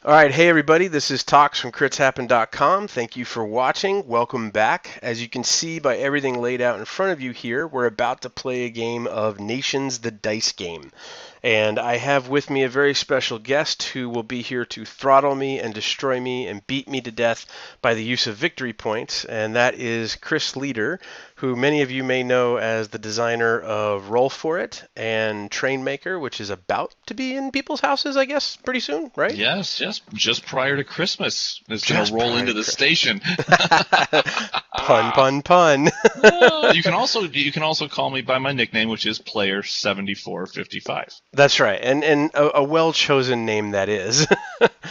All right, hey everybody, this is Talks from critshappen.com. Thank you for watching. Welcome back. As you can see by everything laid out in front of you here, we're about to play a game of Nations the Dice Game. And I have with me a very special guest who will be here to throttle me and destroy me and beat me to death by the use of victory points, and that is Chris Leader, who many of you may know as the designer of Roll For It and Trainmaker, which is about to be in people's houses, I guess, pretty soon, right? Yes, just prior to Christmas, it's going Just to roll prior into to the Christmas. station. Pun, pun, pun. You can also call me by my nickname, which is Player 7455. That's right, and a well-chosen name that is.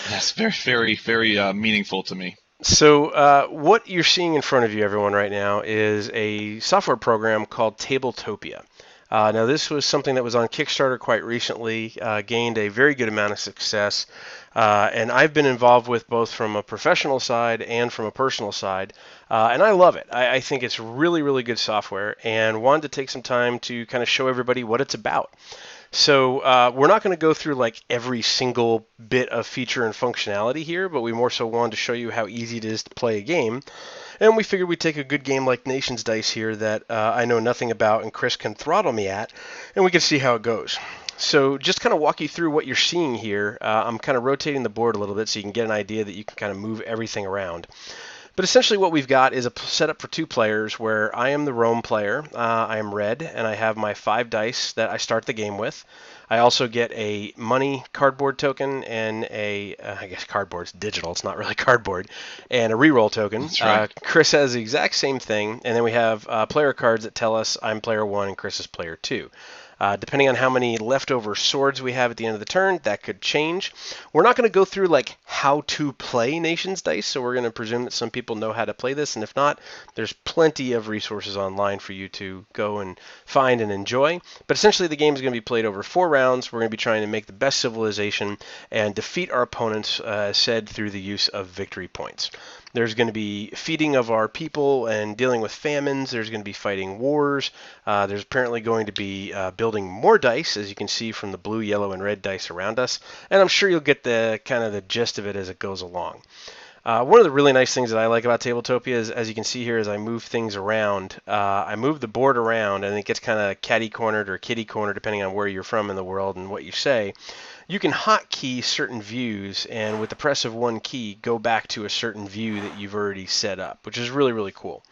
That's very, very, very meaningful to me. So what you're seeing in front of you, everyone, right now is a software program called Tabletopia. Now, this was something that was on Kickstarter quite recently, gained a very good amount of success, and I've been involved with both from a professional side and from a personal side, and I love it. I think it's really, really good software, and wanted to take some time to kind of show everybody what it's about. So we're not going to go through like every single bit of feature and functionality here, but we more so wanted to show you how easy it is to play a game. And we figured we'd take a good game like Nations Dice here that I know nothing about and Chris can throttle me at, and we can see how it goes. So just kind of walk you through what you're seeing here. I'm kind of rotating the board a little bit so you can get an idea that you can kind of move everything around. But essentially what we've got is a setup for two players where I am the roam player. I am red, and I have my 5 dice that I start the game with. I also get a money cardboard token and I guess cardboard's digital, it's not really cardboard, and a reroll token. That's right. Chris has the exact same thing, and then we have player cards that tell us I'm player 1 and Chris is player 2. Depending on how many leftover swords we have at the end of the turn, that could change. We're not going to go through like how to play Nations Dice, so we're going to presume that some people know how to play this, and if not, there's plenty of resources online for you to go and find and enjoy. But essentially, the game is going to be played over 4 rounds. We're going to be trying to make the best civilization and defeat our opponents, as said, through the use of victory points. There's going to be feeding of our people and dealing with famines. There's going to be fighting wars. There's apparently going to be building more dice, as you can see from the blue, yellow, and red dice around us. And I'm sure you'll get the kind of the gist of it as it goes along. One of the really nice things that I like about Tabletopia is, as you can see here, as I move things around, I move the board around, and it gets kind of catty-cornered or kitty-cornered, depending on where you're from in the world and what you say. You can hotkey certain views, and with the press of one key, go back to a certain view that you've already set up, which is really, really cool.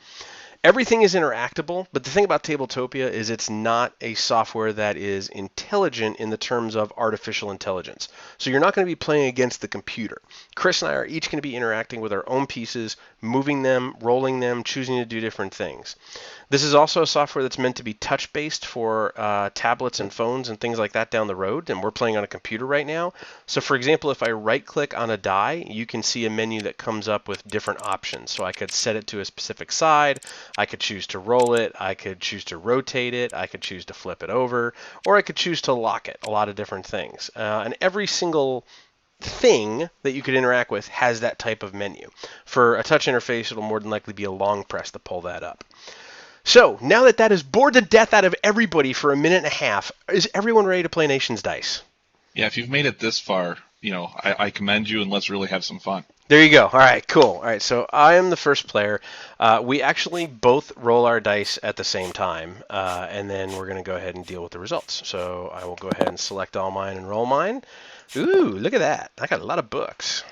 Everything is interactable, but the thing about Tabletopia is it's not a software that is intelligent in the terms of artificial intelligence. So you're not going to be playing against the computer. Chris and I are each going to be interacting with our own pieces, moving them, rolling them, choosing to do different things. This is also a software that's meant to be touch-based for tablets and phones and things like that down the road, and we're playing on a computer right now. So for example, if I right-click on a die, you can see a menu that comes up with different options. So I could set it to a specific side, I could choose to roll it, I could choose to rotate it, I could choose to flip it over, or I could choose to lock it, a lot of different things. And every single thing that you could interact with has that type of menu. For a touch interface, it'll more than likely be a long press to pull that up. So, now that that has bored the death out of everybody for a minute and a half, is everyone ready to play Nations Dice? Yeah, if you've made it this far, I commend you, and let's really have some fun. There you go. All right, cool. All right, so I am the first player. We actually both roll our dice at the same time, and then we're going to go ahead and deal with the results. So I will go ahead and select all mine and roll mine. Ooh, look at that. I got a lot of books.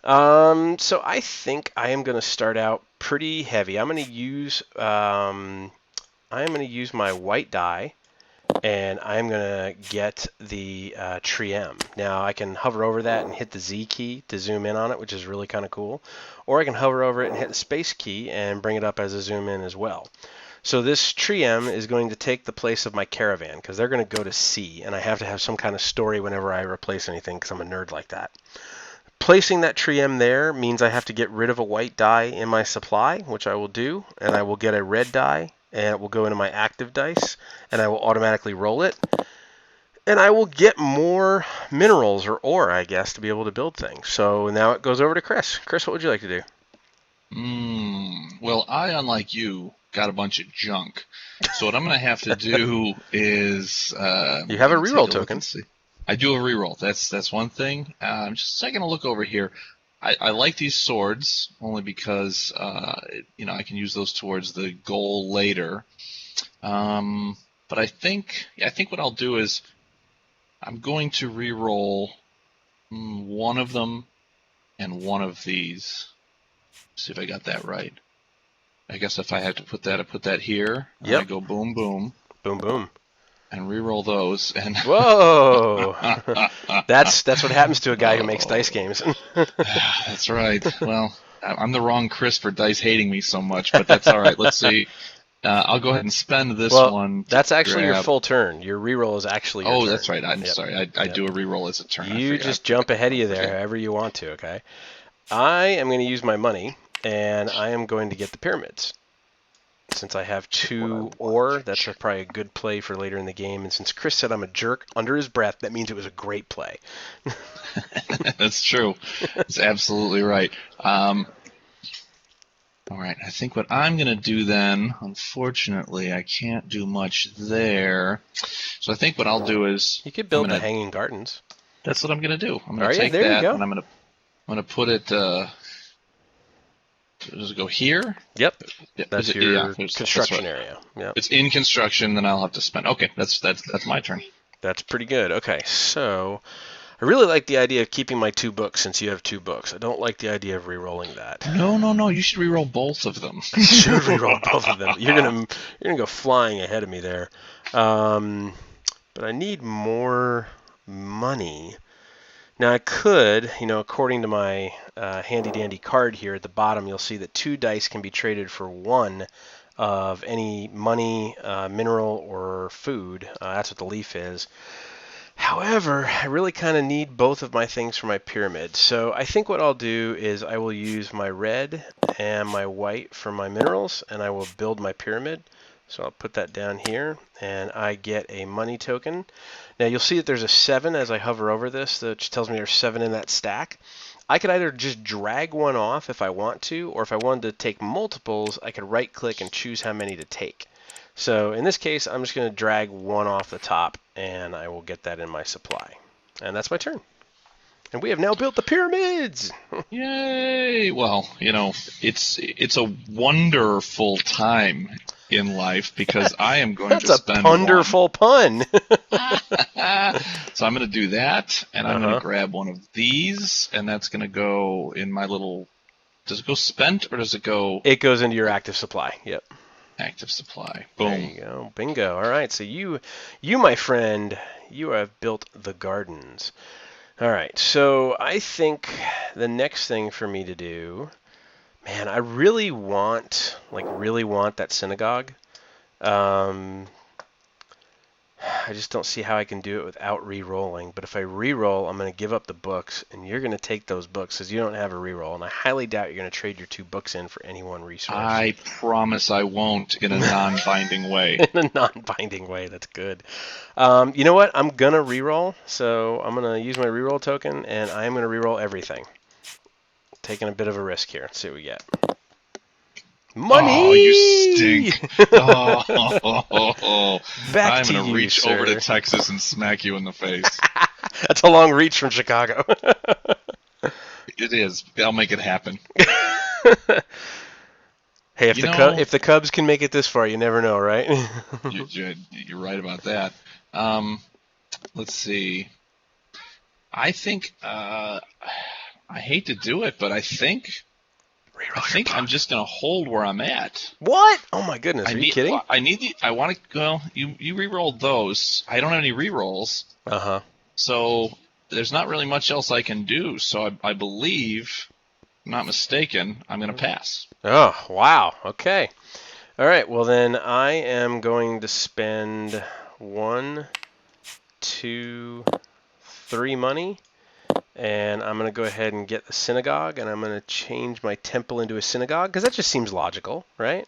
So I think I am going to start out pretty heavy. I'm going to use my white die, and I'm going to get the Triem. Now I can hover over that and hit the Z key to zoom in on it, which is really kind of cool. Or I can hover over it and hit the space key and bring it up as a zoom in as well. So this Triem is going to take the place of my caravan because they're going to go to sea, and I have to have some kind of story whenever I replace anything because I'm a nerd like that. Placing that Triem there means I have to get rid of a white die in my supply, which I will do, and I will get a red die, and it will go into my active dice, and I will automatically roll it. And I will get more minerals or ore, I guess, to be able to build things. So now it goes over to Chris. Chris, what would you like to do? Well, I, unlike you, got a bunch of junk. So what I'm going to have to do is... You have a reroll token. I do a reroll. That's one thing. Just a second to look over here. I like these swords only because I can use those towards the goal later. But I think what I'll do is I'm going to reroll one of them and one of these. See if I got that right. I guess if I had to put that, I put that here. And Yep. I go boom, boom. Boom, boom. And re-roll those. And Whoa! That's what happens to a guy who makes dice games. That's right. Well, I'm the wrong Chris for dice hating me so much, but that's all right. Let's see. I'll go ahead and spend this one. That's actually your full turn. Your reroll is actually your turn. That's right. I'm sorry. I do a reroll as a turn. You just jump ahead of you there however you want to, okay? I am going to use my money, and I am going to get the pyramids. Since I have 2 ore, that's probably a good play for later in the game. And since Chris said I'm a jerk under his breath, that means it was a great play. That's true. That's absolutely right. All right. I think what I'm going to do then, unfortunately, I can't do much there. So I think what I'll do is you could build the hanging gardens. That's what I'm going to do. I'm going to take there that you go. and I'm going to put it. Does it go here? Yep. That's your construction area. Yep. It's in construction, then I'll have to spend. Okay, that's my turn. That's pretty good. Okay, so I really like the idea of keeping my 2 books since you have 2 books. I don't like the idea of re-rolling that. No. You should re-roll both of them. You should re-roll both of them. You're gonna go flying ahead of me there. But I need more money. Now I could, according to my handy-dandy card here at the bottom, you'll see that 2 dice can be traded for 1 of any money, mineral, or food. That's what the leaf is. However, I really kind of need both of my things for my pyramid. So I think what I'll do is I will use my red and my white for my minerals, and I will build my pyramid. So I'll put that down here, and I get a money token. Now you'll see that there's a 7 as I hover over this, which tells me there's 7 in that stack. I could either just drag one off if I want to, or if I wanted to take multiples, I could right-click and choose how many to take. So in this case, I'm just going to drag one off the top, and I will get that in my supply. And that's my turn. And we have now built the pyramids! Yay! Well, it's a wonderful time in life because I am going to spend That's a wonderful pun! So I'm going to do that, and I'm going to grab one of these, and that's going to go in my little... Does it go spent, or does it go... It goes into your active supply, yep. Active supply. Boom. There you go. Bingo. All right. So you, my friend, you have built the gardens. All right. So I think the next thing for me to do, man, I really want that synagogue. I just don't see how I can do it without re-rolling. But if I re-roll, I'm going to give up the books, and you're going to take those books because you don't have a re-roll. And I highly doubt you're going to trade your 2 books in for any one resource. I promise I won't in a non-binding way. In a non-binding way, that's good. You know what? I'm going to re-roll. So I'm going to use my re-roll token, and I'm going to re-roll everything. Taking a bit of a risk here. Let's see what we get. Money! Oh, you stink. Back I'm to going to you, reach sir. over to Texas and smack you in the face. That's a long reach from Chicago. It is. I'll make it happen. Hey, if the Cubs can make it this far, you never know, right? You're right about that. Let's see. I think I hate to do it, but I think I'm just going to hold where I'm at. What? Oh my goodness! Are you kidding? I want to go. You re-rolled those. I don't have any re-rolls. So there's not really much else I can do. So I believe, if I'm not mistaken, I'm going to pass. Oh wow. Okay. All right. Well then, I am going to spend 1, 2, 3 money. And I'm going to go ahead and get the synagogue, and I'm going to change my temple into a synagogue, because that just seems logical, right?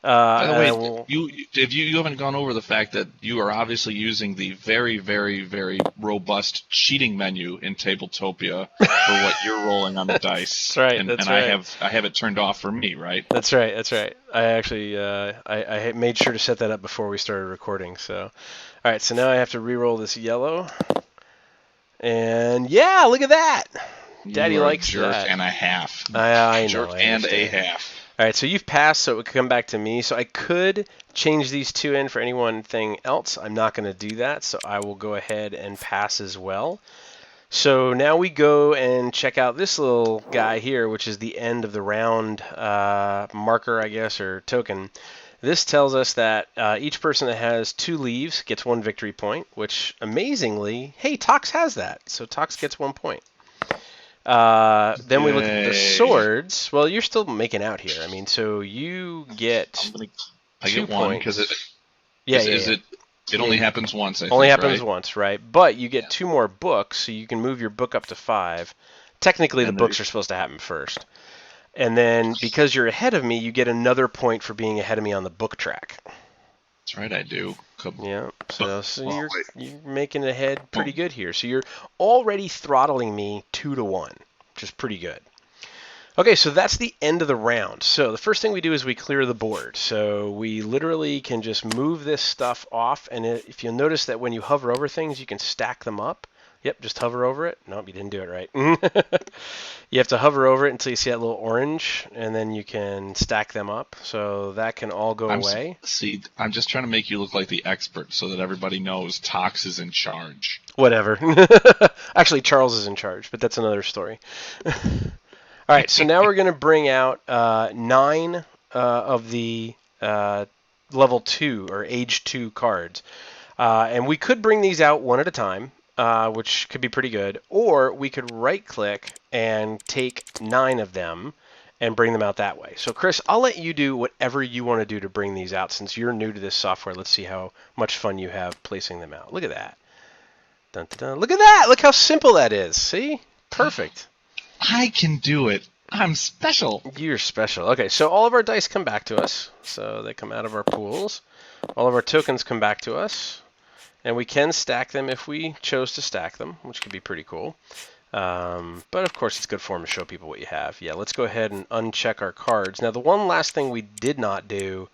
By the way, you haven't gone over the fact that you are obviously using the very, very, very robust cheating menu in Tabletopia for what you're rolling on the dice. That's right. And I have it turned off for me, right? That's right. I actually I made sure to set that up before we started recording. So, all right. So now I have to re-roll this yellow. And yeah, look at that. Daddy You are a likes jerk that. and a half. I know. Jerk I and a understand. half. All right, so you've passed, so it would come back to me. So I could change these two in for anything else. I'm not going to do that, so I will go ahead and pass as well. So now we go and check out this little guy here, which is the end of the round marker, I guess, or token. This tells us that each person that has 2 leaves gets 1 victory point, which amazingly, hey, Tox has that, so Tox gets 1 point. Then we look at the Yay. swords. Well, you're still making out here. I mean, so you get I 2 get 1 points. because Yeah. it only happens once, I Only think, happens right? once, right? But you get Yeah. 2 more books, so you can move your book up to 5. Technically, the And books are supposed to happen first. And then because you're ahead of me, you get another point for being ahead of me on the book track. that's right, I do. Yeah. So Well, you're making ahead wait. pretty good here. So you're already throttling me 2-1, which is pretty good. Okay, so that's the end of the round. So the first thing we do is we clear the board. So we literally can just move this stuff off, and if you'll notice that when you hover over things, you can stack them up. Yep, just hover over it. Nope, you didn't do it right. You have to hover over it until you see that little orange, and then you can stack them up. So that can all go away. I'm just trying to make you look like the expert so that everybody knows Tox is in charge. Whatever. Actually, Charles is in charge, but that's another story. All right, so now we're going to bring out 9 of the level 2 or age 2 cards. And we could bring these out one at a time, which could be pretty good. Or we could right click and take 9 of them and bring them out that way. So Chris, I'll let you do whatever you want to do to bring these out. Since you're new to this software, let's see how much fun you have placing them out. Look at that. Dun, dun, dun. Look at that. Look how simple that is. See? Perfect. I can do it. I'm special. You're special. Okay, so all of our dice come back to us. So they come out of our pools. All of our tokens come back to us. And we can stack them if we chose to stack them, which could be pretty cool. But of course, it's good form to show people what you have. Yeah, let's go ahead and uncheck our cards. Now, the one last thing we did not do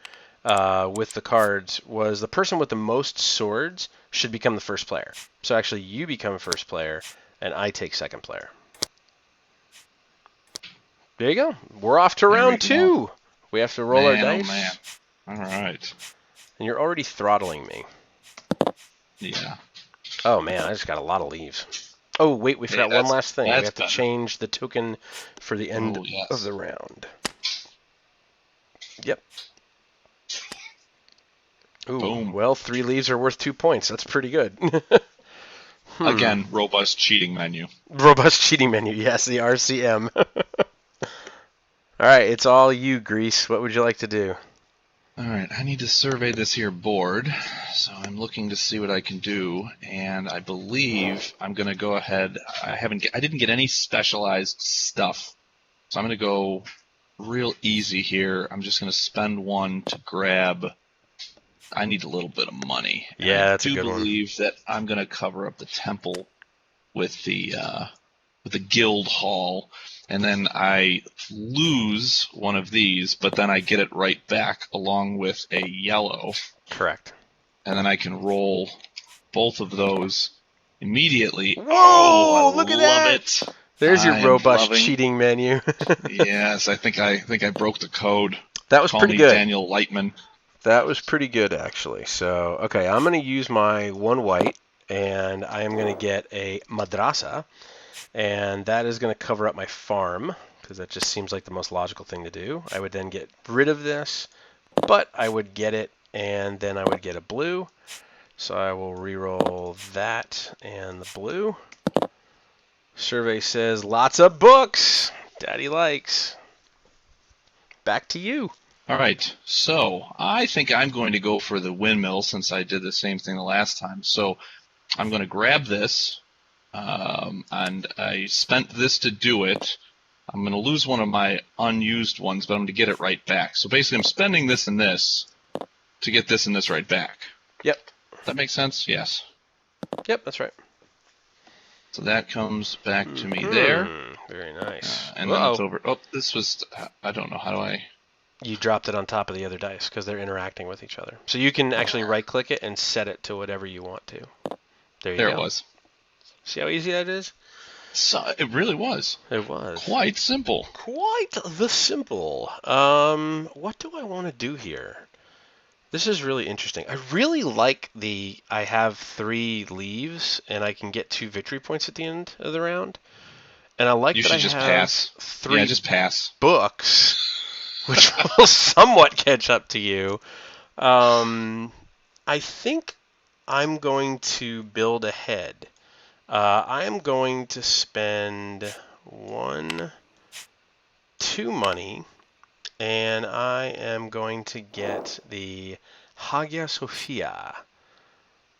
with the cards was the person with the most swords should become the first player. So actually, you become first player, and I take second player. There you go. We're off to round 2. We have to roll our dice. Oh, man. All right. And you're already throttling me. Yeah. Oh, man, I just got a lot of leaves. Oh, wait, we forgot one last thing. We have to change the token for the end of the round. Yep. Ooh, boom. Well, 3 leaves are worth 2 points. That's pretty good. Again, robust cheating menu. Robust cheating menu. Yes, the RCM. All right, it's all you, Grease. What would you like to do? All right, I need to survey this here board, so I'm looking to see what I can do, and I believe I'm going to go ahead. I didn't get any specialized stuff, so I'm going to go real easy here. I'm just going to spend 1 to grab. I need a little bit of money. Yeah, that's a good one. I do believe that I'm going to cover up the temple with the guild hall. And then I lose one of these, but then I get it right back along with a yellow. Correct. And then I can roll both of those immediately. Whoa! Look at that! It. There's your robust cheating menu. Yes, I think I broke the code. That was pretty good. Daniel Lightman. That was pretty good, actually. So, okay, I'm going to use my 1 white, and I am going to get a madrasa. And that is going to cover up my farm, because that just seems like the most logical thing to do. I would then get rid of this, but I would get it, and then I would get a blue. So I will re-roll that and the blue. Survey says lots of books. Daddy likes. Back to you. All right, so I think I'm going to go for the windmill since I did the same thing the last time. So I'm going to grab this. And I spent this to do it. I'm going to lose one of my unused ones, but I'm going to get it right back. So basically, I'm spending this and this to get this and this right back. Yep. Does that make sense? Yes. Yep, that's right. So that comes back to me there. Very nice. And then it's over. Oh, this was, I don't know, how do I? You dropped it on top of the other dice because they're interacting with each other. So you can actually right-click it and set it to whatever you want to. There you go. There it was. See how easy that is? So, it really was. It was. Quite simple. Quite the simple. What do I want to do here? This is really interesting. I really like I have 3 leaves and I can get 2 victory points at the end of the round. And I like You that I should just have pass. 3 Yeah, just pass. books, which will somewhat catch up to you. I think I'm going to build ahead. I am going to spend 2 money, and I am going to get the Hagia Sophia.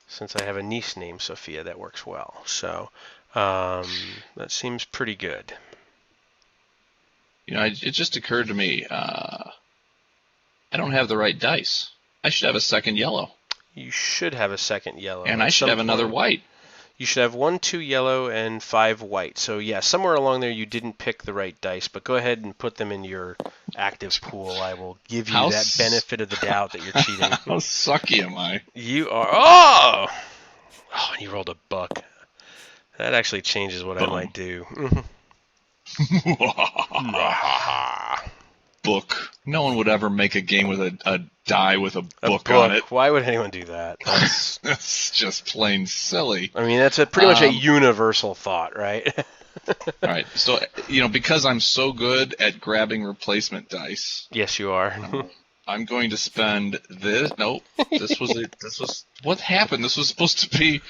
Since I have a niece named Sophia, that works well. So that seems pretty good. You know, it just occurred to me, I don't have the right dice. I should have a second yellow. You should have a second yellow. And I should have another white. You should have 1, 2 yellow, and 5 white. So yeah, somewhere along there you didn't pick the right dice, but go ahead and put them in your active pool. I will give you that benefit of the doubt that you're cheating. How sucky am I? You are. Oh! Oh, and you rolled a buck. That actually changes what I might do. Book. No one would ever make a game with a die with a book on it. Why would anyone do that? That's just plain silly. I mean, that's pretty much a universal thought, right? All right. So, you know, because I'm so good at grabbing replacement dice. Yes, you are. I'm going to spend this. Nope. This was it. This was what happened. This was supposed to be.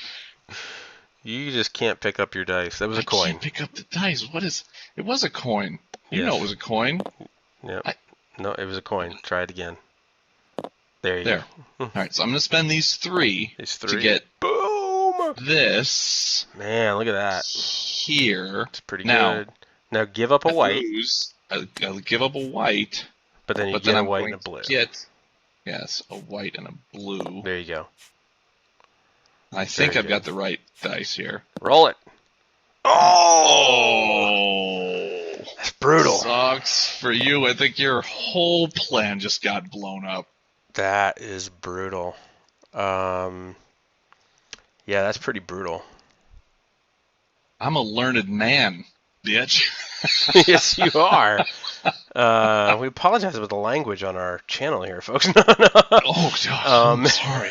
You just can't pick up your dice. That was a coin. I can't pick up the dice. What is? It was a coin. You know it was a coin. Yep. No, it was a coin. Try it again. There you go. All right. So I'm going to spend these 3 to get boom this. Man, look at that. Here. It's pretty good. Now give up a white. I'll give up a white. But then you get a white and a blue. Yes, a white and a blue. There you go. I think I've got the right dice here. Roll it. Oh! That's brutal. Sucks for you. I think your whole plan just got blown up. That is brutal. Yeah, that's pretty brutal. I'm a learned man, bitch. Yes, you are. We apologize about the language on our channel here, folks. No. Oh, God. I'm sorry.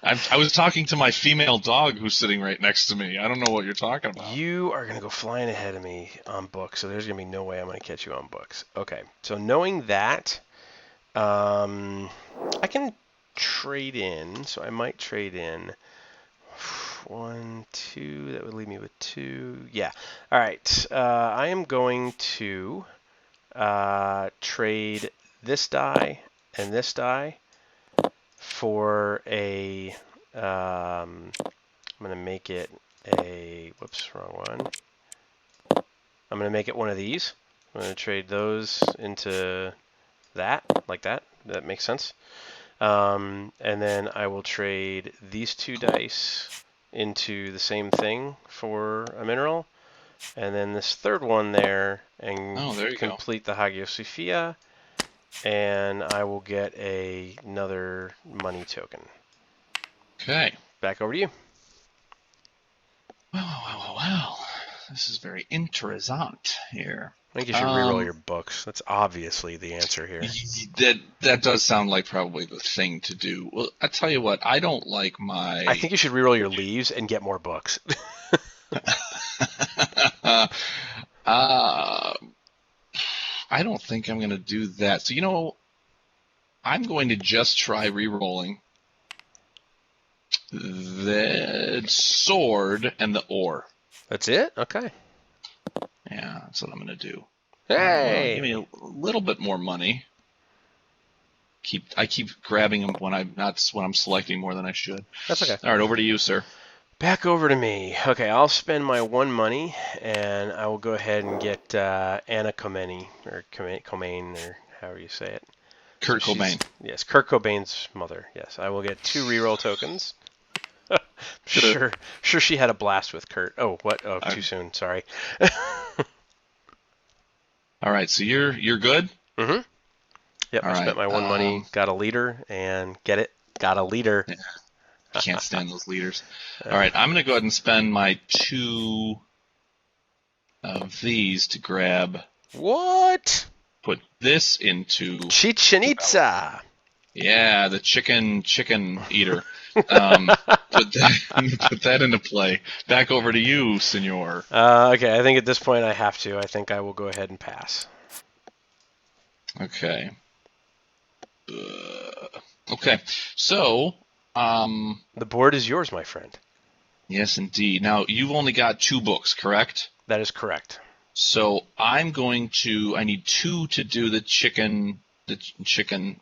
I was talking to my female dog who's sitting right next to me. I don't know what you're talking about. You are going to go flying ahead of me on books, so there's going to be no way I'm going to catch you on books. Okay, so knowing that, I can trade in, so I might trade in 1, 2, that would leave me with 2. Yeah. All right. I am going to trade this die and this die for a. I'm going to make it a. Whoops, wrong one. I'm going to make it one of these. I'm going to trade those into that, like that. That makes sense. And then I will trade these 2 dice into the same thing for a mineral, and then this third one there, and complete the Hagia Sophia, and I will get another money token. Okay. Back over to you. Wow. This is very interessant here. I think you should reroll your books. That's obviously the answer here. That does sound like probably the thing to do. Well, I tell you what, I don't like my... I think you should reroll your leaves and get more books. I don't think I'm going to do that. So, you know, I'm going to just try rerolling the sword and the ore. That's it? Okay. Yeah, that's what I'm going to do. Hey! Give me a little bit more money. I keep grabbing them when I'm selecting more than I should. That's okay. All right, over to you, sir. Back over to me. Okay, I'll spend my 1 money, and I will go ahead and get Anna Khomeini, or Khomein, or however you say it. Kurt Cobain. Yes, Kurt Cobain's mother. Yes, I will get 2 reroll tokens. Sure, she had a blast with Kurt. Oh, what? Oh, too soon. Sorry. All right, so you're good? Mm-hmm. Yep, I spent my 1 money, got a leader, and got a leader. Yeah. Can't stand those leaders. All right, I'm going to go ahead and spend my 2 of these to grab. What? Put this into Chichen develop. Itza. Yeah, the chicken eater. Put that into play. Back over to you, senor. Okay, I think at this point I have to. I think I will go ahead and pass. Okay. Okay. So, The board is yours, my friend. yes, indeed. Now you've only got 2 books, correct? That is correct. So I need 2 to do the chicken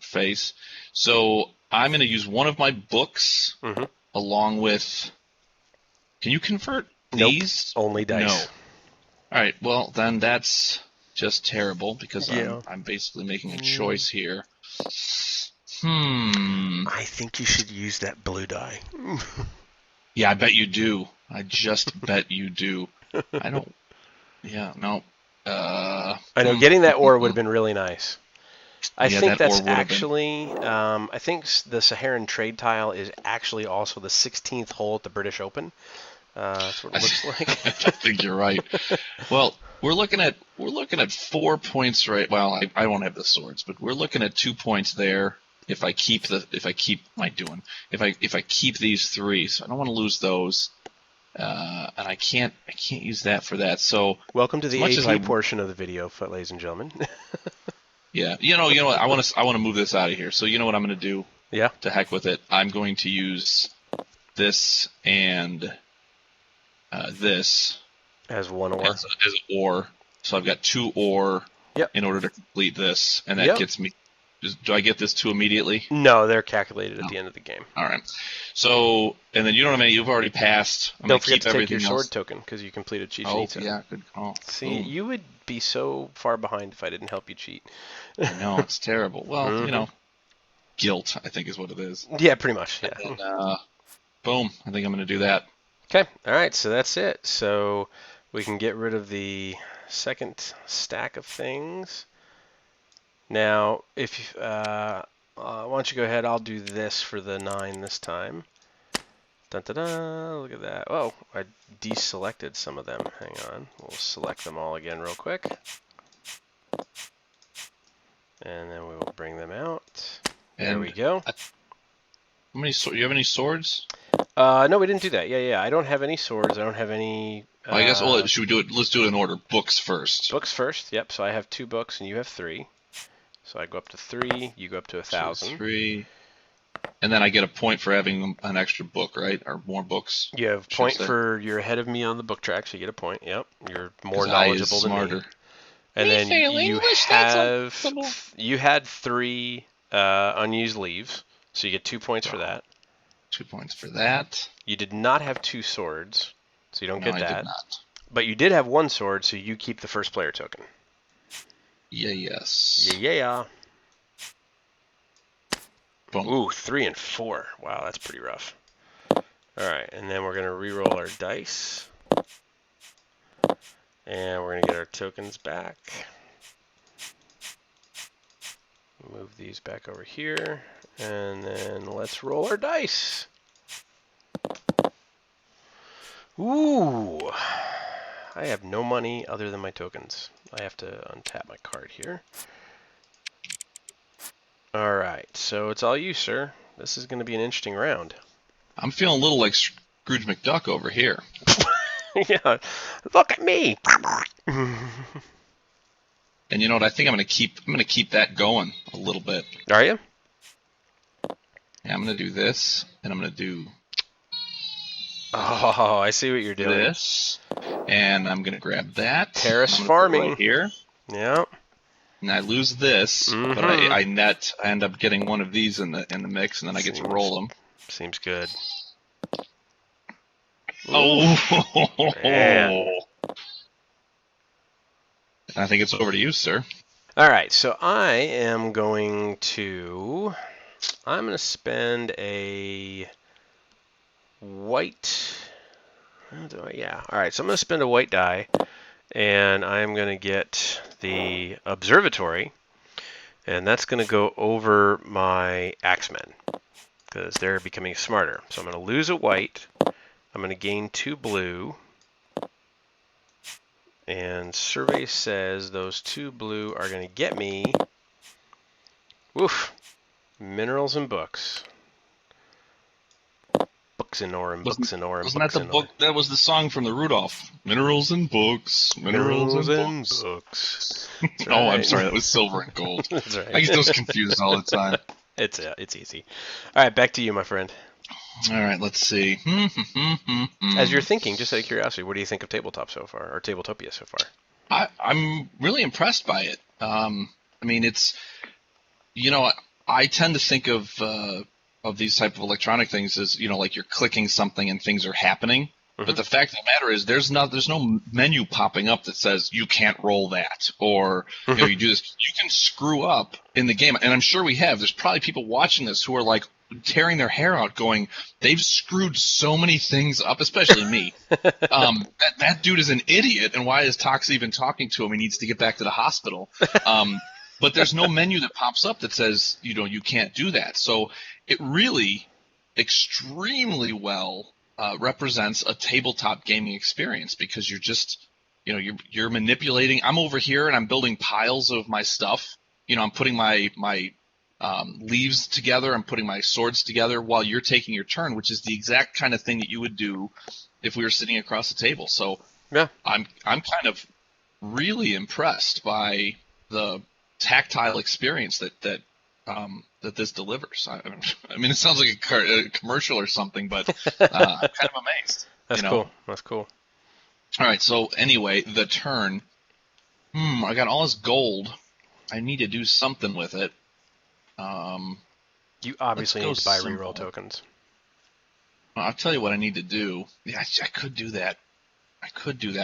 face. So I'm going to use one of my books Mm-hmm. along with. Can you convert Nope. these? Only dice. No. All right. Well, then that's just terrible because Yeah. I'm basically making a choice here. I think you should use that blue die. Yeah, I bet you do. I just bet you do. I don't. Yeah. No. I know getting that ore would have been really nice. I Yeah, think that ore that's would have been. actually. I think the Saharan trade tile is actually also the 16th hole at the British Open. That's what it looks like. I think you're right. Well, we're looking at 4 points, right? Well, I won't have the swords, but we're looking at 2 points there. If I keep these 3, so I don't want to lose those, and I can't use that for that. So Welcome to as the much AP as portion of the video, ladies and gentlemen. yeah, you know what? I want to move this out of here. So you know what I'm going to do? Yeah. To heck with it. I'm going to use this and this As one ore. as an ore. So I've got 2 ore Yep. in order to complete this, and that Yep. gets me. Do I get this 2 immediately? No, they're calculated at the end of the game. All right. So, and then you know what I mean? You've already passed. I'm Don't gonna forget keep to take everything your else. sword token because you completed Chichen Oh, Itza. yeah, good call. See, Boom. you would be so far behind if I didn't help you cheat. I know, it's terrible. Well, Mhm. you know, guilt, I think is what it is. Yeah, pretty much. Yeah. And boom, I think I'm going to do that. Okay. All right. So that's it. So we can get rid of the second stack of things. Now, if why don't you go ahead? I'll do this for the 9 this time. Dun, dun, dun, look at that. Oh, I deselected some of them. Hang on. We'll select them all again real quick. And then we will bring them out. There And we go. how many? You have any swords? No, we didn't do that. Yeah. I don't have any swords. I don't have any. Well, I guess. Well, should we do it? Let's do it in order. Books first. Books first. Yep. So I have 2 books and you have 3. So I go up to 3. You go up to 1,000. 3. And then I get a point for having an extra book, right? Or more books. You have point for you're ahead of me on the book track, so you get a point. Yep. You're more knowledgeable than me. And then you had 3 unused leaves, so you get 2 points for that. 2 points for that. You did not have 2 swords, so you don't get that. I did not. But you did have 1 sword, so you keep the first player token. Yeah, yes. Yeah. Boom. Ooh, 3 and 4. Wow, that's pretty rough. All right, and then we're gonna re-roll our dice, and we're gonna get our tokens back. Move these back over here, and then let's roll our dice. Ooh, I have no money other than my tokens. I have to untap my card here. All right, so it's all you, sir. This is going to be an interesting round. I'm feeling a little like Scrooge McDuck over here. Yeah, look at me. And you know what? I think I'm gonna keep that going a little bit. Are you? Yeah, I'm gonna do this, and I'm gonna do Oh, I see what you're doing. this, and I'm gonna grab that. Terrace I'm gonna put it farming right here, Yeah. and I lose this, but I end up getting one of these in the mix, and then I get to roll them. Seems good. Oh, Man. I think it's over to you, sir. All right, so I'm going to spend a white. Yeah. All right, so I'm going to spend a white die, and I'm going to get the observatory, and that's going to go over my axemen. because they're becoming smarter. So I'm going to lose a white. I'm going to gain 2 blue. And survey says those 2 blue are going to get me, woof, minerals and books. Books and ore and books and ore and Wasn't that books the and book? ore. That was the song from the Rudolph. Minerals and books. Minerals and books. books. That's Oh, I'm right. sorry. That was silver and gold. That's right. I get those confused all the time. It's easy. All right, back to you, my friend. All right, let's see. As you're thinking, just out of curiosity, what do you think of Tabletop so far, or Tabletopia so far? I'm really impressed by it. I mean, it's, you know, I tend to think of these type of electronic things as, you know, like you're clicking something and things are happening. But the fact of the matter is, there's no menu popping up that says you can't roll that, or you know, you do this. You can screw up in the game, and I'm sure we have. There's probably people watching this who are like tearing their hair out, going, "They've screwed so many things up," especially me. That dude is an idiot, and why is Tox even talking to him? He needs to get back to the hospital. But there's no menu that pops up that says, you know, you can't do that. So it really extremely well represents a tabletop gaming experience, because you're just, you know, you're manipulating. I'm over here and I'm building piles of my stuff. You know, I'm putting my leaves together. I'm putting my swords together while you're taking your turn, which is the exact kind of thing that you would do if we were sitting across the table. So Yeah. I'm kind of really impressed by the tactile experience that this delivers. I mean, it sounds like a commercial or something, but I'm kind of amazed. That's cool. That's cool. All right, so anyway, the turn. I got all this gold. I need to do something with it. You obviously need to buy simple. reroll tokens. I'll tell you what I need to do. Yeah, I could do that.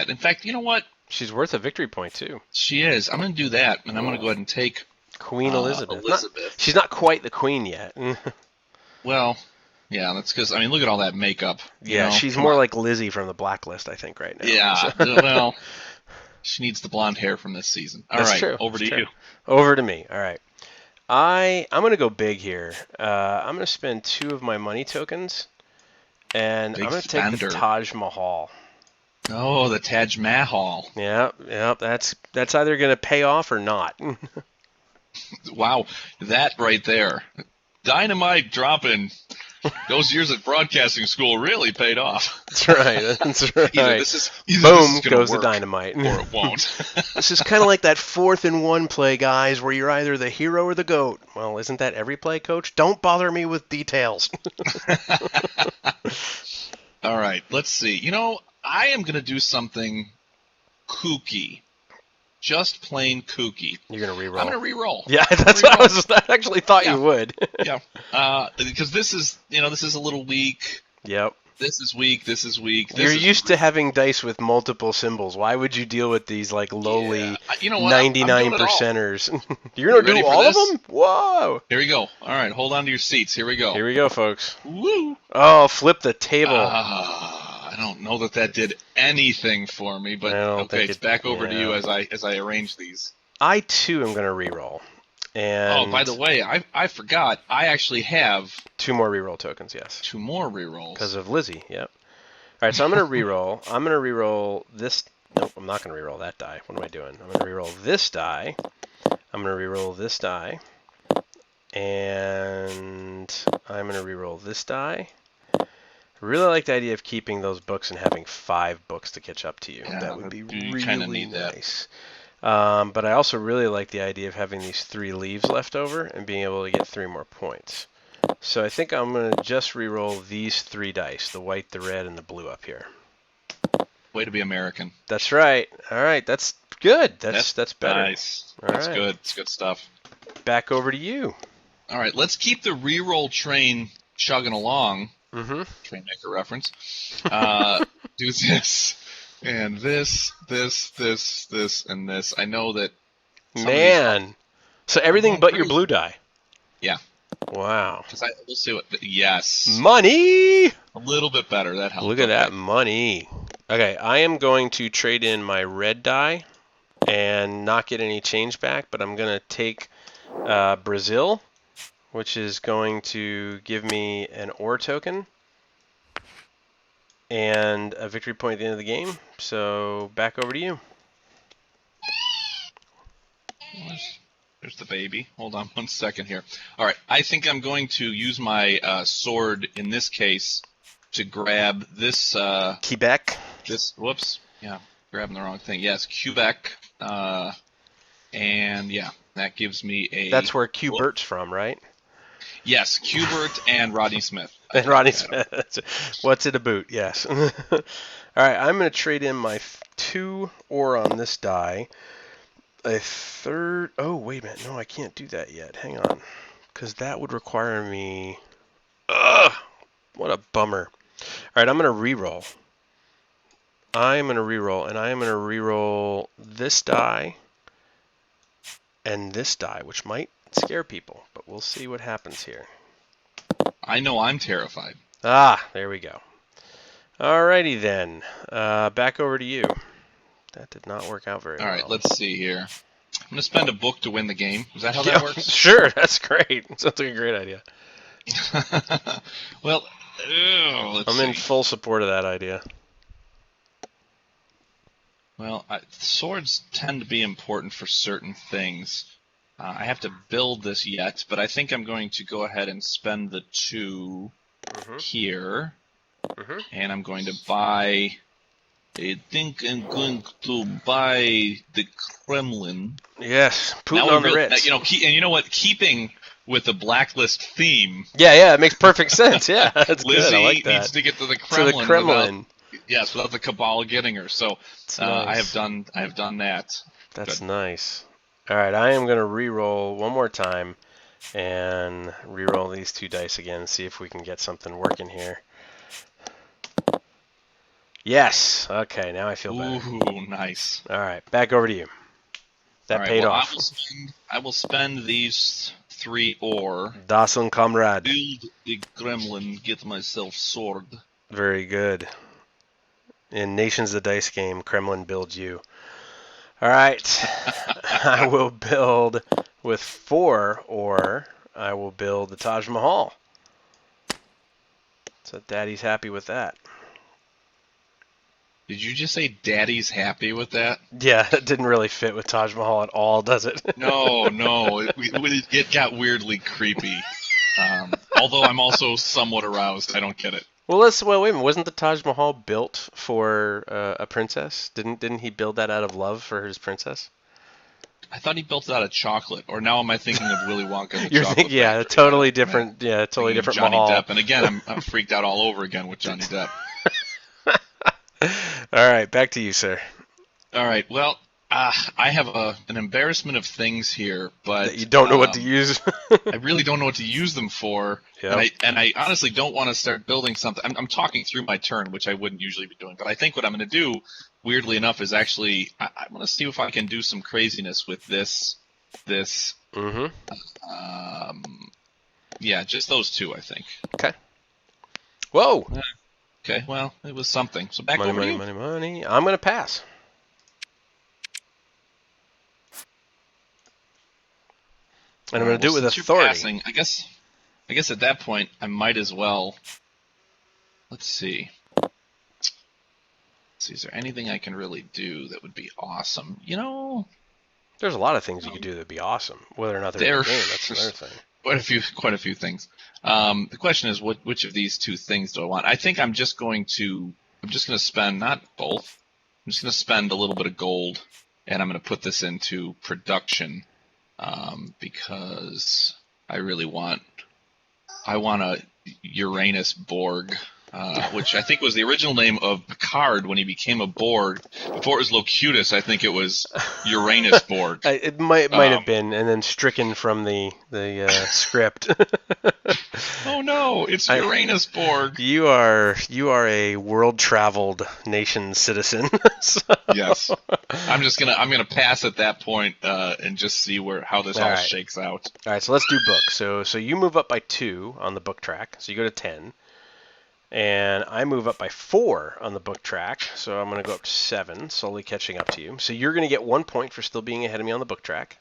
In fact, you know what? She's worth a victory point, too. She is. I'm going to do that, and I'm going to go ahead and take Queen Elizabeth. Elizabeth. She's not quite the queen yet. Well, yeah, that's because, I mean, look at all that makeup. Yeah, she's more like Lizzie from the Blacklist, I think, right now. Yeah, well, she needs the blonde hair from this season. All right, true. over to you. Over to me. All right. I'm going to go big here. I'm going to spend 2 of my money tokens, and Big I'm going to take the Taj Mahal. Oh, the Taj Mahal. Yep. That's either going to pay off or not. Wow, that right there. Dynamite dropping. Those years at broadcasting school really paid off. That's right. Either Boom this goes the work, dynamite. or it won't. This is kind of like that 4th and 1 play, guys, where you're either the hero or the goat. Well, isn't that every play, Coach? Don't bother me with details. All right, let's see. You know, I am going to do something kooky. Just plain kooky. You're going to reroll. I'm going to reroll. Yeah, that's what I actually thought you would. Yeah. Because this is a little weak. Yep. This is weak. You're used to having dice with multiple symbols. Why would you deal with these like lowly 99%ers? You're going to do all of them? Whoa. Here we go. All right, hold on to your seats. Here we go. Here we go, folks. Woo. Oh, flip the table. I don't know that did anything for me, but okay, it's back over to you as I arrange these. I too am going to reroll. And by the way, I forgot. I actually have 2 more reroll tokens. Yes. 2 more rerolls because of Lizzie. Yep. All right, so I'm going to reroll. I'm going to reroll this. Nope, I'm not going to reroll that die. What am I doing? I'm going to reroll this die. I'm going to reroll this die, and I'm going to reroll this die. I really like the idea of keeping those books and having 5 books to catch up to you. Yeah, that would be you really nice. But I also really like the idea of having these 3 leaves left over and being able to get 3 more points. So I think I'm going to just re-roll these 3 dice, the white, the red, and the blue up here. Way to be American. That's right. All right, that's good. That's better. Nice. All that's right. good. It's good stuff. Back over to you. All right, let's keep the re-roll train chugging along. Mm-hmm. Trainmaker reference. Do this. And this, and this. I know that. Man. So everything but your blue die. Yeah. Wow. We'll see what. Yes. Money! A little bit better. That helps. Look at that money. Okay, I am going to trade in my red die and not get any change back, but I'm going to take Brazil which is going to give me an ore token and a victory point at the end of the game. So back over to you. There's the baby. Hold on 1 second here. All right, I think I'm going to use my sword in this case to grab this. Quebec. Whoops. Yeah, grabbing the wrong thing. Yes, Quebec. And yeah, that gives me a. That's where Q-Bert's from, right? Yes, Q-Bert and Rodney Smith. And Rodney Smith. What's it a boot? Yes. All right, I'm going to trade in my 2 ore on this die. A third. Oh, wait a minute. No, I can't do that yet. Hang on. Because that would require me. Ugh! What a bummer. All right, I'm going to re-roll. And I am going to re-roll this die and this die, which might scare people, but we'll see what happens here. I know I'm terrified. Ah, there we go. Alrighty then. Back over to you. That did not work out very well. All right, let's see here. I'm going to spend a book to win the game. Is that how that works? Sure, that's great. Sounds like a great idea. Well, I'm in full support of that idea. Well, swords tend to be important for certain things. I have to build this yet, but I think I'm going to go ahead and spend the 2 here. And I'm going to buy... I think I'm going to buy the Kremlin. Yes, Putin on the Ritz. And you know what? Keeping with the blacklist theme. Yeah, it makes perfect sense. Yeah, that's Lizzie good. I like that. needs to get to the Kremlin. Without the Cabal getting her. So nice. I have done that. That's Good. Nice. All right, I am going to re-roll one more time and re-roll these 2 dice again and see if we can get something working here. Yes. Okay, now I feel better. Ooh, nice. All right, back over to you. That paid off. I will spend these 3 ore. Dasun Comrade. Build the Kremlin, get myself sword. Very good. In Nations the Dice game, Kremlin builds you. All right. I will build with 4 ore. I will build the Taj Mahal. So Daddy's happy with that. Did you just say Daddy's happy with that? Yeah, it didn't really fit with Taj Mahal at all, does it? No. It got weirdly creepy. Although I'm also somewhat aroused. I don't get it. Well, wait a minute. Wasn't the Taj Mahal built for a princess? Didn't he build that out of love for his princess? I thought he built it out of chocolate. Or now am I thinking of Willy Wonka and the You're Chocolate thinking, yeah, Factory? totally different. Yeah, totally different Johnny Mahal. Depp. And again, I'm freaked out all over again with Johnny Depp. All right, back to you, sir. All right. Well, I have an embarrassment of things here, but That you don't know what to use. I really don't know what to use them for, Yep. and I honestly don't want to start building something. I'm talking through my turn, which I wouldn't usually be doing, but I think what I'm going to do, weirdly enough, is actually I want to see if I can do some craziness with this. Mm-hmm. Yeah, just those 2, I think. Okay. Whoa. Okay. Well, it was something. So back Money, over to money, you. money, money. I'm going to pass. And I'm going to do it with Since authority. You're passing, I guess at that point I might as well. Let's see. Is there anything I can really do that would be awesome? There's a lot of things you could do that would be awesome. Whether or not they're in the game, that's another thing. Quite a few things. The question is, which of these 2 things do I want? I think I'm just going to spend, not both. I'm just going to spend a little bit of gold, and I'm going to put this into production, because I want a Uranus Borg. Which I think was the original name of Picard when he became a Borg. Before it was Locutus, I think it was Uranus Borg. It might have been, and then stricken from the script. Oh no, it's Uranus Borg. You are a world-traveled nation citizen. So. Yes, I'm gonna pass at that point and just see how this all shakes out. All right, so let's do book. So you move up by 2 on the book track, so you go to 10. And I move up by 4 on the book track, so I'm going to go up to 7, slowly catching up to you. So you're going to get 1 point for still being ahead of me on the book track.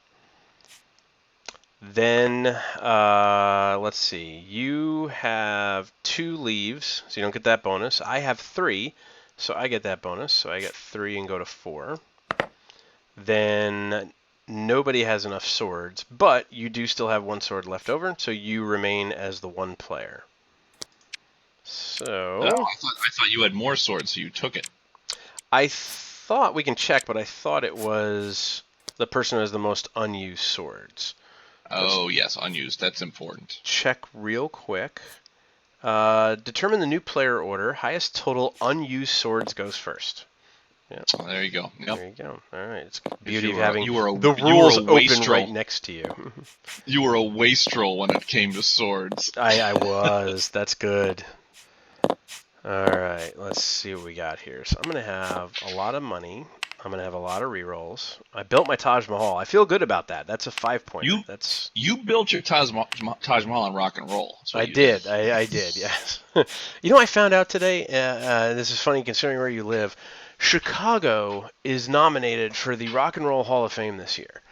Then, let's see. You have 2 leaves, so you don't get that bonus. I have 3, so I get that bonus. So I get 3 and go to 4. Then nobody has enough swords, but you do still have 1 sword left over, so you remain as the 1 player. Oh, So I thought you had more swords, so you took it. I thought, we can check, but I thought it was the person who has the most unused swords. Oh, yes, unused. That's important. Check real quick. Determine the new player order. Highest total unused swords goes first. Yep. Oh, there you go. Yep. There you go. All right. It's the If beauty you of were, having you were a, the you were rules a open wastrel. right next to you. You were a wastrel when it came to swords. I was. That's good. All right. Let's see what we got here. So I'm going to have a lot of money. I'm going to have a lot of rerolls. I built my Taj Mahal. I feel good about that. That's a 5-pointer. You built your Taj Mahal on rock and roll. I did. I did, yes. You know, I found out today, this is funny considering where you live, Chicago is nominated for the Rock and Roll Hall of Fame this year.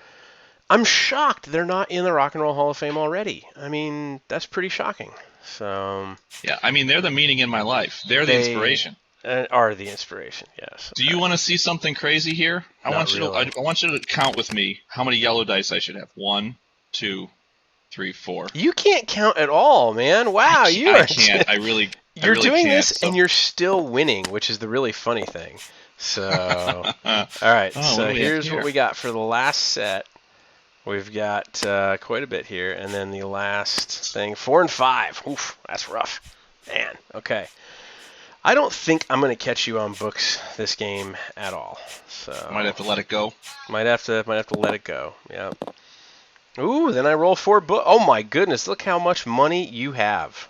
I'm shocked they're not in the Rock and Roll Hall of Fame already. I mean, that's pretty shocking. So Yeah, I mean, they're the meaning in my life. They're the inspiration. Are the inspiration, yes. Do you want to see something crazy here? I want you to count with me how many yellow dice I should have. 1, 2, 3, 4. You can't count at all, man. Wow, I can't. I really You're doing can't, this, and you're still winning, which is the really funny thing. So, all right. So here's what we got for the last set. We've got quite a bit here, and then the last thing, 4 and 5. Oof, that's rough, man. Okay. I don't think I'm gonna catch you on books this game at all. So might have to let it go. Might have to let it go. Yeah. Ooh, then I roll 4 books. Oh my goodness! Look how much money you have.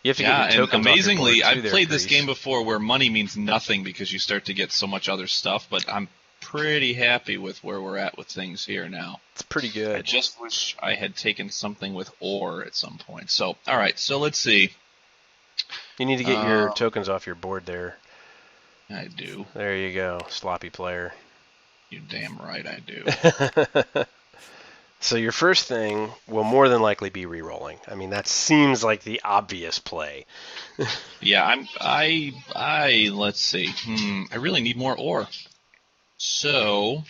You have to get your tokens and amazingly, off your board too, I've played this game before where money means nothing because you start to get so much other stuff. But I'm pretty happy with where we're at with things here now. It's pretty good. I just wish I had taken something with ore at some point. So, all right. So let's see. You need to get your tokens off your board there. I do. There you go, sloppy player. You damn right I do. So your first thing will more than likely be re-rolling. I mean, that seems like the obvious play. Yeah, let's see. I really need more ore. So,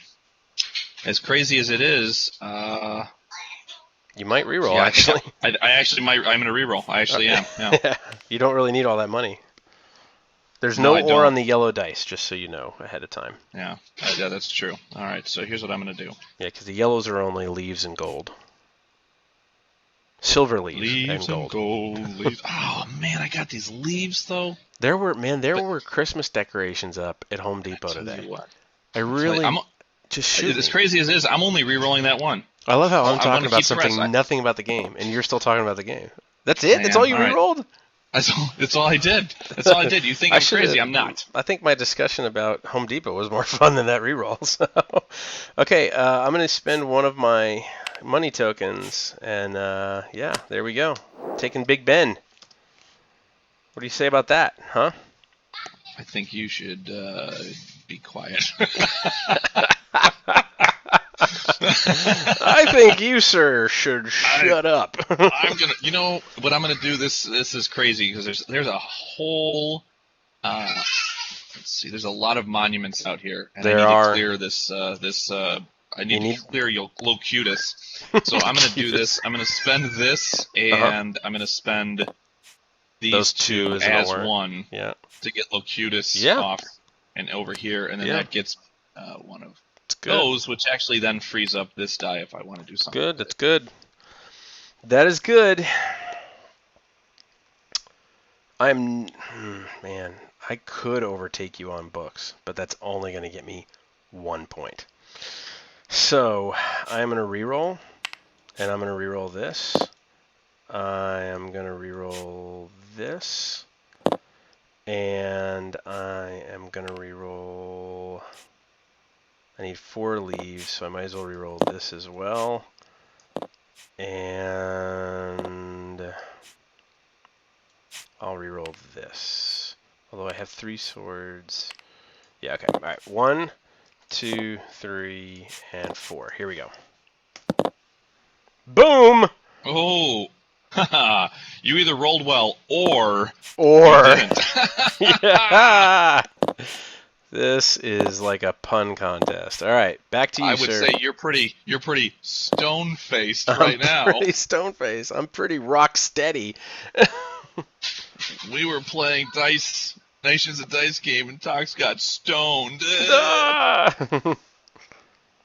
as crazy as it is, you might re-roll, actually. I actually might. I'm going to re-roll. I actually am. Yeah. You don't really need all that money. There's no ore on the yellow dice, just so you know ahead of time. Yeah, that's true. All right, so here's what I'm going to do. Yeah, because the yellows are only leaves and gold. Silver leaves and gold. Leaves. Oh man, I got these leaves though. There were Christmas decorations up at Home Depot today. I really just shoot. As crazy as it is, I'm only re-rolling that one. I love how I'm talking about something nothing about the game, and you're still talking about the game. That's it? That's all you re-rolled? That's all I did. That's all I did. You think I'm crazy? I'm not. I think my discussion about Home Depot was more fun than that re-roll. So. Okay, I'm going to spend one of my money tokens, and yeah, there we go. Taking Big Ben. What do you say about that, huh? I think you should be quiet. I think you, sir, should shut up. I'm gonna. You know what I'm gonna do? This is crazy because there's a whole. Let's see. There's a lot of monuments out here, and I need to clear this. I need to clear Locutus. So I'm gonna do this. I'm gonna spend this, and I'm gonna spend these two as one to get Locutus off and over here, and then that gets one of those, which actually then frees up this die if I want to do something. Good, that's good. That is good. Man, I could overtake you on books, but that's only going to get me 1 point. So I'm going to reroll, and I'm going to reroll this. I am going to reroll this, and I am going to reroll. I need 4 leaves, so I might as well reroll this as well. And I'll reroll this. Although I have 3 swords. Yeah, okay. All right. 1, 2, 3, and 4. Here we go. Boom! Oh, you either rolled well or you Or, didn't. yeah! This is like a pun contest. All right, back to I you, would sir. say you're pretty stone-faced I'm right now. pretty stone-faced. I'm pretty rock steady. We were playing Dice Nations of Dice game, and Tox got stoned. Ah!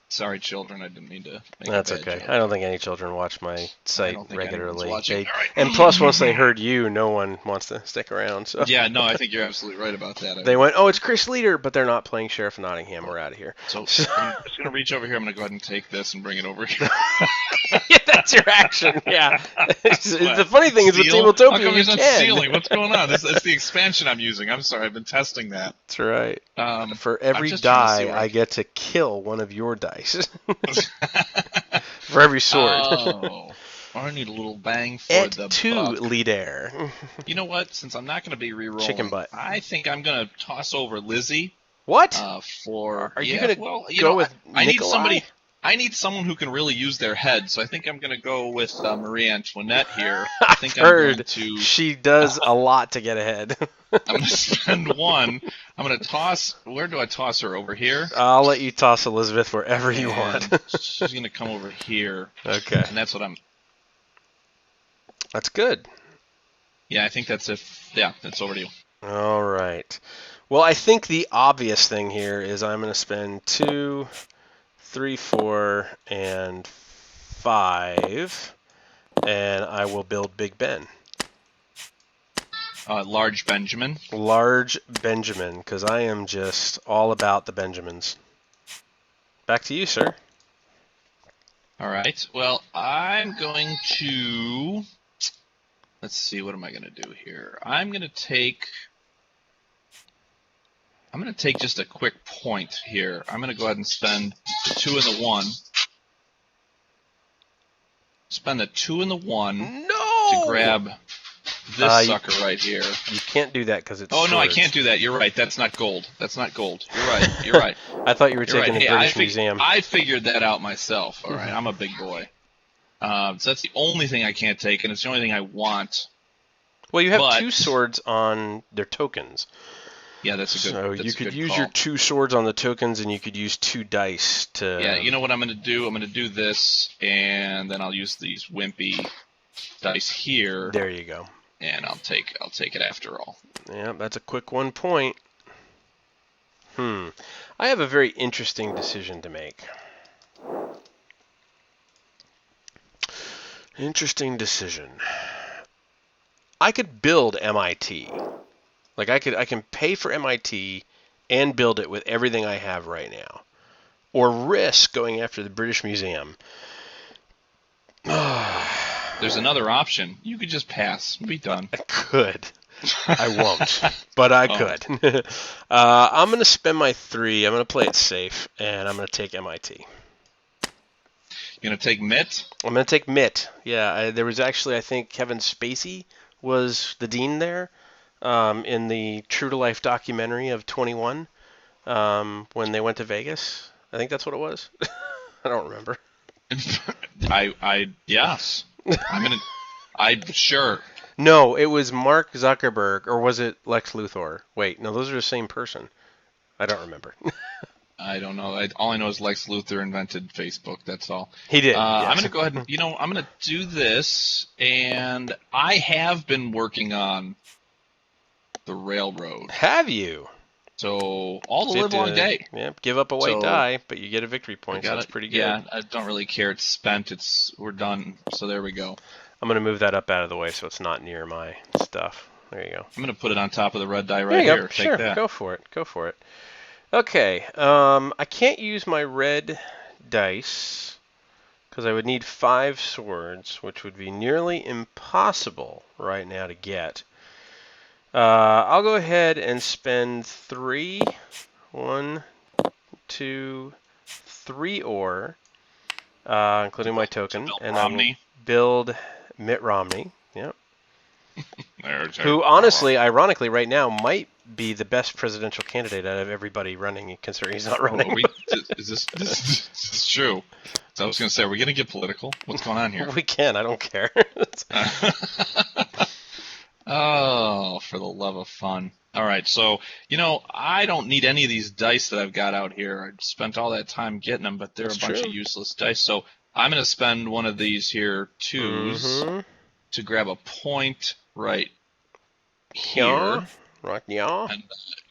Sorry, children. I didn't mean to make a That's bad okay. joke. I don't think any children watch my I site don't think anyone's regularly. watching. All right. And plus, once they heard you, no one wants to stick around. So Yeah, no, I think you're absolutely right about that. they went, "Oh, it's Chris Leader," but they're not playing Sheriff of Nottingham. We're out of here. So I'm just going to reach over here. I'm going to go ahead and take this and bring it over here. Yeah, that's your action. Yeah. The funny thing is with Steal? How Tabletopia, come you he's not can. stealing? What's going on? That's the expansion I'm using. I'm sorry. I've been testing that. That's right. For I'm every just trying to see die, where I get to kill one of your dice. For every sword. Oh, I need a little bang for Et the tu, buck. leader. You know what? Since I'm not going to be re-rolling, Chicken butt. I think I'm going to toss over Lizzie. What? For Are you yeah, gonna well, go with I need Nikolai? somebody. I need someone who can really use their head, so I think I'm going to go with Marie Antoinette here. I think I'm going Heard to. she does a lot to get ahead. I'm going to spend one. I'm going to toss. Where do I toss her? Over here. I'll let you toss Elizabeth wherever you And want. she's going to come over here. Okay. And that's what I'm. That's good. Yeah, I think that's it. Yeah, that's over to you. All right. Well, I think the obvious thing here is I'm going to spend 2, 3, 4, and 5, and I will build Big Ben. Large Benjamin. Large Benjamin, because I am just all about the Benjamins. Back to you, sir. All right. Well, I'm going to. Let's see. What am I going to do here? I'm going to take just a quick point here. I'm going to go ahead and spend the 2 and the 1. Spend the 2 and the 1 to grab this sucker right here. You can't do that because it's Oh, no, I swords. can't do that. You're right. That's not gold. That's not gold. You're right. You're right. I thought you were You're taking right. the Hey, British Museum. I figured that out myself. All right. I'm a big boy. So that's the only thing I can't take, and it's the only thing I want. Well, you have 2 swords on their tokens. Yeah, that's a good. So that's you a could good use call. your 2 swords on the tokens, and you could use 2 dice to. Yeah, you know what I'm going to do? I'm going to do this, and then I'll use these wimpy dice here. There you go. And I'll take it after all. Yeah, that's a quick 1 point. I have a very interesting decision to make. Interesting decision. I could build MIT. Like I can pay for MIT and build it with everything I have right now. Or risk going after the British Museum. There's another option. You could just pass. Be done. I could. I won't, but I could. I'm going to spend my 3. I'm going to play it safe, and I'm going to take MIT. You're going to take Mitt? I'm going to take Mitt. Yeah, there was actually, I think, Kevin Spacey was the dean there in the True to Life documentary of 21 when they went to Vegas. I think that's what it was. I don't remember. Yes. I'm sure. No, it was Mark Zuckerberg, or was it Lex Luthor? Wait, no, those are the same person. I don't remember. I don't know. All I know is Lex Luthor invented Facebook. That's all. He did. Yes. I'm going to go ahead and, I'm going to do this, and I have been working on the railroad. Have you? So all the live long day. Yeah, give up a white die, but you get a victory point. So that's pretty good. Yeah, I don't really care. It's spent. We're done. So there we go. I'm going to move that up out of the way so it's not near my stuff. There you go. I'm going to put it on top of the red die right here. Take sure, that. Go for it. Go for it. Okay, I can't use my red dice because I would need 5 swords, which would be nearly impossible right now to get. I'll go ahead and spend 3. 1, 2, 3 ore, including my token, and I will build Mitt Romney. Yep. Who honestly, ironically, right now might be the best presidential candidate out of everybody running, considering he's not Oh, running. is this is true? So I was going to say, are we going to get political? What's going on here? We can. I don't care. Oh, for the love of fun. All right, so, I don't need any of these dice that I've got out here. I spent all that time getting them, but they're That's a bunch true. of useless dice. So I'm going to spend one of these here twos to grab a point right here. Yeah. Right. Yeah. And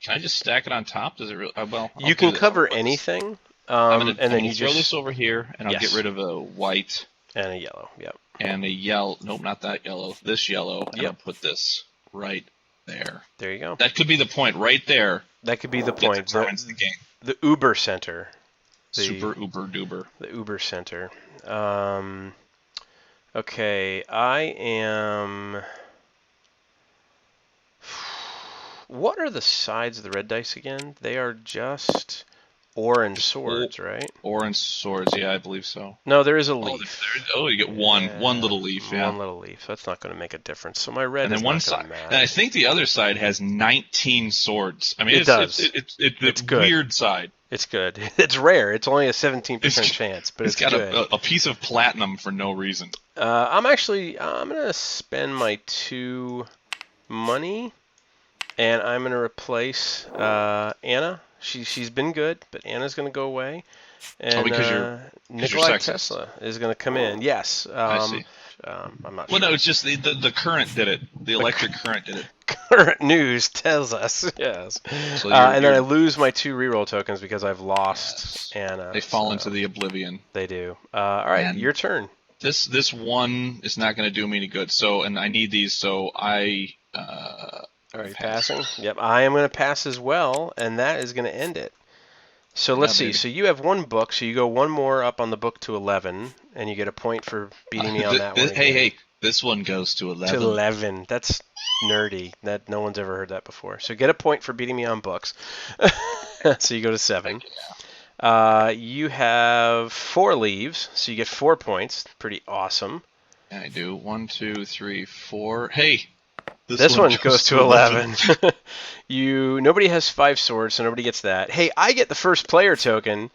can I just stack it on top? Does it really? Well, You can cover anything, I'm and then you throw just this over here, and I'll get rid of a white and a yellow. Yep. and a yellow. Nope, not that yellow. This yellow, and I'll put this right there. There you go. That could be the point right there. That could be the point. That determines the game. The Uber Center. Super uber duber. The Uber Center. Okay, I am. What are the sides of the red dice again? They are just orange swords, right? Orange swords, yeah, I believe so. No, there is a leaf. You get one little leaf, yeah. One little leaf. That's not going to make a difference. So my red and is then one not side, going to matter. and I think the other side has 19 swords. I mean, It does. It's good. Weird side. It's good. It's rare. It's only a 17% chance, but it's got good. a piece of platinum for no reason. I'm going to spend my 2 money, and I'm going to replace Anna. She's been good, but Anna's going to go away. And because Nikolai Tesla is going to come in. Yes. I see. I'm not sure. sure. No, it's just the current did it. The electric current did it. Current news tells us, yes. So and then I lose my 2 reroll tokens because I've lost Anna. They fall into the oblivion. They do. All right, and your turn. This one is not going to do me any good. So, and I need these. So I. Are you passing? Yep, I am going to pass as well, and that is going to end it. So let's see. Baby. So you have 1 book, so you go 1 more up on the book to 11, and you get a point for beating me on that one. Hey, this one goes to 11. To 11. That's nerdy. That no one's ever heard that before. So get a point for beating me on books. So you go to 7. You have 4 leaves, so you get 4 points. Pretty awesome. I do. 1, 2, 3, 4. Hey. This one goes to 11. Nobody has 5 swords, so nobody gets that. Hey, I get the first player token,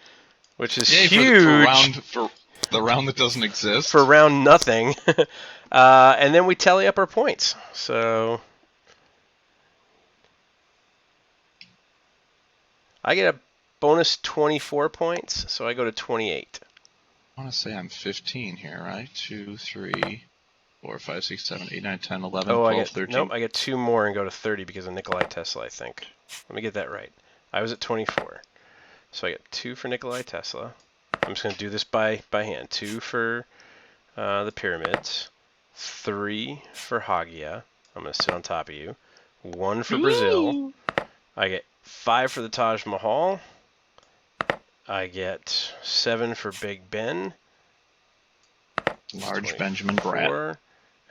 which is huge. For the round that doesn't exist. For round nothing. And then we tally up our points. So I get a bonus 24 points, so I go to 28. I want to say I'm 15 here, right? 2, 3... 4, 5, 6, 7, 8, 9, 10, 11, 12, 13. Nope, I get 2 more and go to 30 because of Nikolai Tesla, I think. Let me get that right. I was at 24. So I get 2 for Nikolai Tesla. I'm just going to do this by hand. 2 for the pyramids. 3 for Hagia. I'm going to sit on top of you. 1 for Brazil. I get 5 for the Taj Mahal. I get 7 for Big Ben. Large Benjamin Bratt.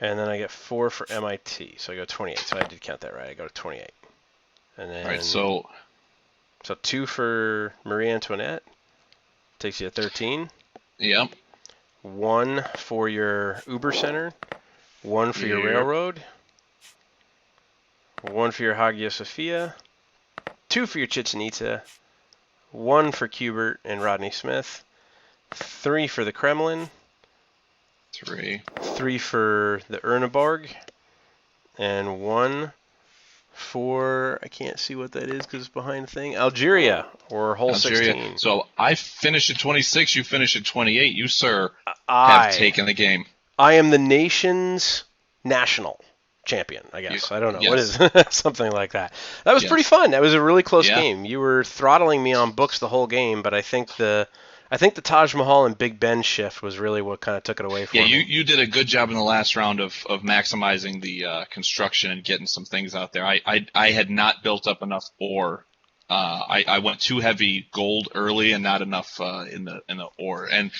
And then I get 4 for MIT, so I go 28. So I did count that right. I go to 28. And then, all right, so 2 for Marie Antoinette takes you to 13. Yep. 1 for your Uber Center. 1 for your railroad. 1 for your Hagia Sophia. 2 for your Chichen Itza. 1 for Kubert and Rodney Smith. 3 for the Kremlin. 3 for the Erneborg, and 1 for, I can't see what that is because it's behind the thing, Algeria, or hole 16. So I finished at 26, you finished at 28. You, sir, have taken the game. I am the nation's national champion, I guess. I don't know. Yes. What is something like that. That was pretty fun. That was a really close game. You were throttling me on books the whole game, but I think the Taj Mahal and Big Ben shift was really what kind of took it away from me. Yeah, you did a good job in the last round of maximizing the construction and getting some things out there. I had not built up enough ore. I went too heavy gold early and not enough in the ore. And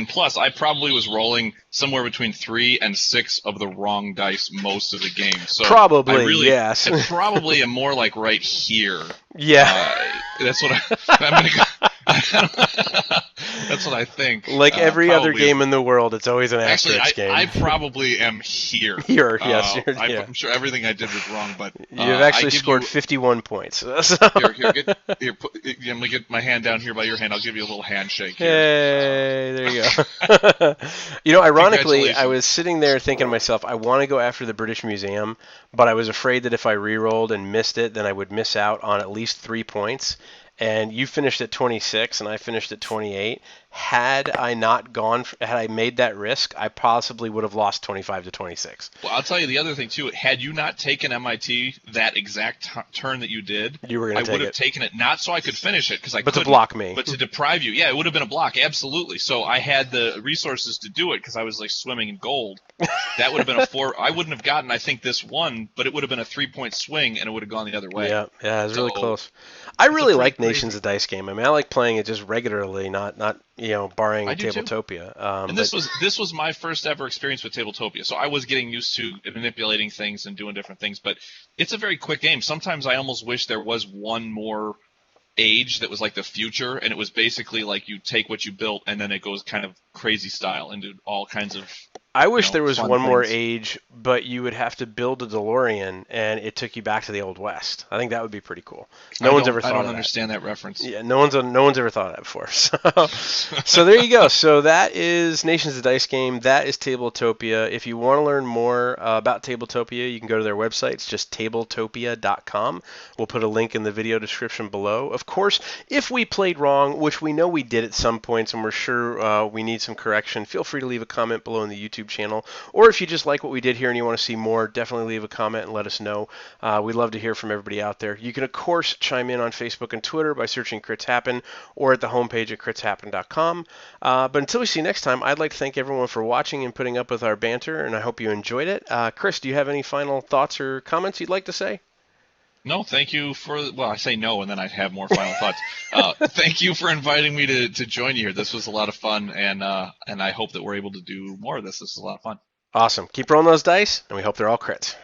plus, I probably was rolling somewhere between 3 and 6 of the wrong dice most of the game. So probably, yes. I probably am more like right here. Yeah. That's what I'm going to go. That's what I think. Like every other Probably. game in the world, it's always an Actually, asterisk game. I probably am here. Yes, yeah. I'm sure everything I did was wrong, but You've I actually give scored you 51 points. So. here. I'm gonna get my hand down here by your hand. I'll give you a little handshake here. Hey, there you go. Ironically, I Congratulations. was sitting there thinking to myself, I want to go after the British Museum, but I was afraid that if I re-rolled and missed it, then I would miss out on at least 3 points. And you finished at 26, and I finished at 28. Had I not gone, had I made that risk, I possibly would have lost 25 to 26. Well, I'll tell you the other thing too. Had you not taken MIT that exact turn that you did, You were I going to would take have it, taken it not so I could finish it because I but to couldn't, block me. but to deprive you. Yeah, it would have been a block, absolutely. So I had the resources to do it because I was like swimming in gold. That would have been a 4. I wouldn't have gotten, I think, this one, but it would have been a 3-point swing, and it would have gone the other way. Yeah, it was really So close. I it's a really pretty like Nations crazy. of Dice game. I mean, I like playing it just regularly, not barring I do too. Tabletopia. And But this was my first ever experience with Tabletopia, so I was getting used to manipulating things and doing different things. But it's a very quick game. Sometimes I almost wish there was one more age that was like the future, and it was basically like you take what you built and then it goes kind of crazy style into all kinds of I wish there was fun one more things. age, but you would have to build a DeLorean, and it took you back to the Old West. I think that would be pretty cool. No one's ever I thought don't of that. understand that reference. Yeah, no one's ever thought of that before. So there you go. So that is Nations of Dice game. That is Tabletopia. If you want to learn more about Tabletopia, you can go to their website. It's just tabletopia.com. We'll put a link in the video description below. Of course, if we played wrong, which we know we did at some points, and we're sure we need some correction, feel free to leave a comment below in the YouTube channel. Or if you just like what we did here and you want to see more, definitely leave a comment and let us know. We'd love to hear from everybody out there. You can, of course, chime in on Facebook and Twitter by searching Crits Happen or at the homepage at critshappen.com. But until we see you next time, I'd like to thank everyone for watching and putting up with our banter, and I hope you enjoyed it. Chris, do you have any final thoughts or comments you'd like to say? No, thank you for. Well, I say no, and then I have more final thoughts. Thank you for inviting me to join you here. This was a lot of fun, and I hope that we're able to do more of this. This is a lot of fun. Awesome. Keep rolling those dice, and we hope they're all crits.